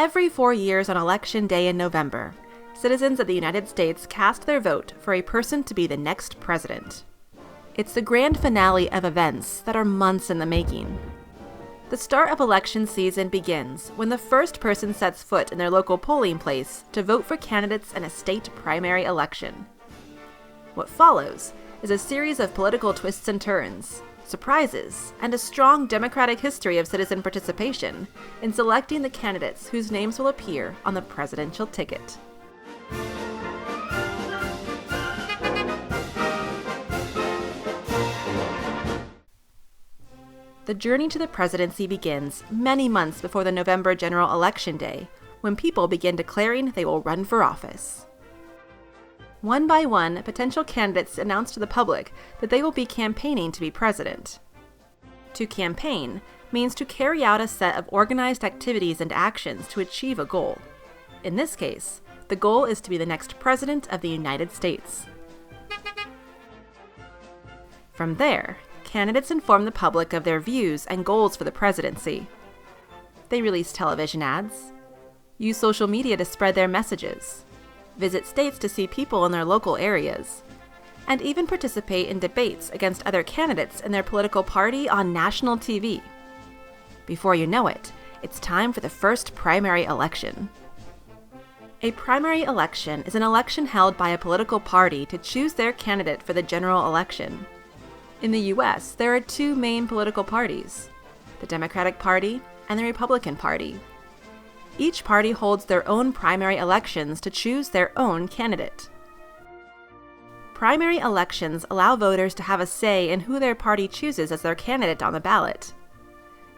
Every 4 years on Election Day in November, citizens of the United States cast their vote for a person to be the next president. It's the grand finale of events that are months in the making. The start of election season begins when the first person sets foot in their local polling place to vote for candidates in a state primary election. What follows is a series of political twists and turns, surprises, and a strong democratic history of citizen participation in selecting the candidates whose names will appear on the presidential ticket. The journey to the presidency begins many months before the November general election day, when people begin declaring they will run for office. One by one, potential candidates announce to the public that they will be campaigning to be president. To campaign means to carry out a set of organized activities and actions to achieve a goal. In this case, the goal is to be the next president of the United States. From there, candidates inform the public of their views and goals for the presidency. They release television ads, use social media to spread their messages, visit states to see people in their local areas, and even participate in debates against other candidates in their political party on national TV. Before you know it, it's time for the first primary election. A primary election is an election held by a political party to choose their candidate for the general election. In the U.S., there are two main political parties, the Democratic Party and the Republican Party. Each party holds their own primary elections to choose their own candidate. Primary elections allow voters to have a say in who their party chooses as their candidate on the ballot.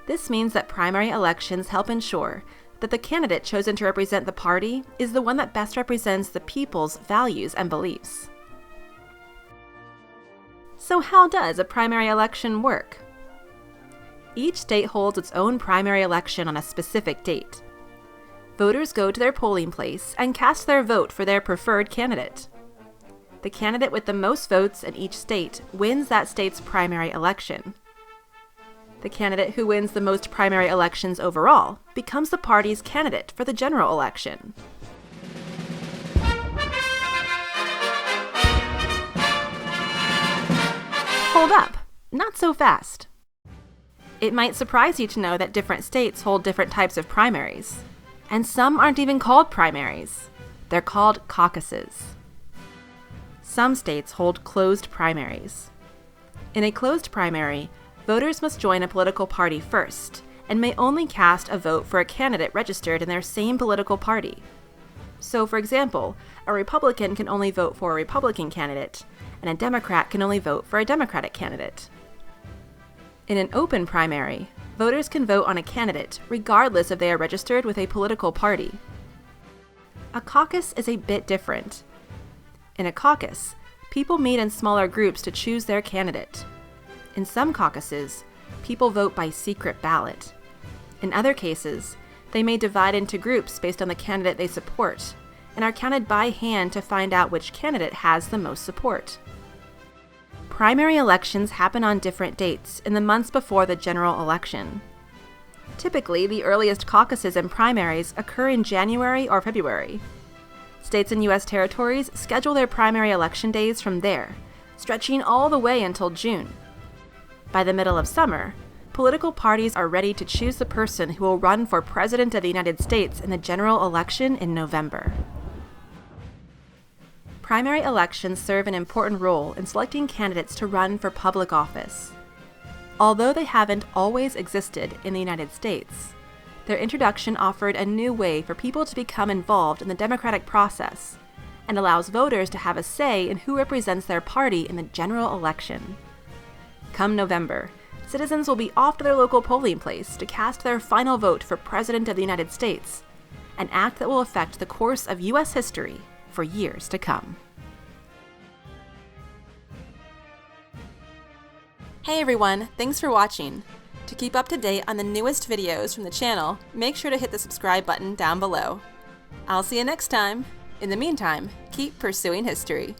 This means that primary elections help ensure that the candidate chosen to represent the party is the one that best represents the people's values and beliefs. So how does a primary election work? Each state holds its own primary election on a specific date. Voters go to their polling place and cast their vote for their preferred candidate. The candidate with the most votes in each state wins that state's primary election. The candidate who wins the most primary elections overall becomes the party's candidate for the general election. Hold up, not so fast. It might surprise you to know that different states hold different types of primaries. And some aren't even called primaries. They're called caucuses. Some states hold closed primaries. In a closed primary, voters must join a political party first and may only cast a vote for a candidate registered in their same political party. So, for example, a Republican can only vote for a Republican candidate, and a Democrat can only vote for a Democratic candidate. In an open primary, voters can vote on a candidate regardless if they are registered with a political party. A caucus is a bit different. In a caucus, people meet in smaller groups to choose their candidate. In some caucuses, people vote by secret ballot. In other cases, they may divide into groups based on the candidate they support, and are counted by hand to find out which candidate has the most support. Primary elections happen on different dates in the months before the general election. Typically, the earliest caucuses and primaries occur in January or February. States and U.S. territories schedule their primary election days from there, stretching all the way until June. By the middle of summer, political parties are ready to choose the person who will run for President of the United States in the general election in November. Primary elections serve an important role in selecting candidates to run for public office. Although they haven't always existed in the United States, their introduction offered a new way for people to become involved in the democratic process and allows voters to have a say in who represents their party in the general election. Come November, citizens will be off to their local polling place to cast their final vote for President of the United States, an act that will affect the course of U.S. history for years to come. Hey everyone, thanks for watching. To keep up to date on the newest videos from the channel, make sure to hit the subscribe button down below. I'll see you next time. In the meantime, keep pursuing history.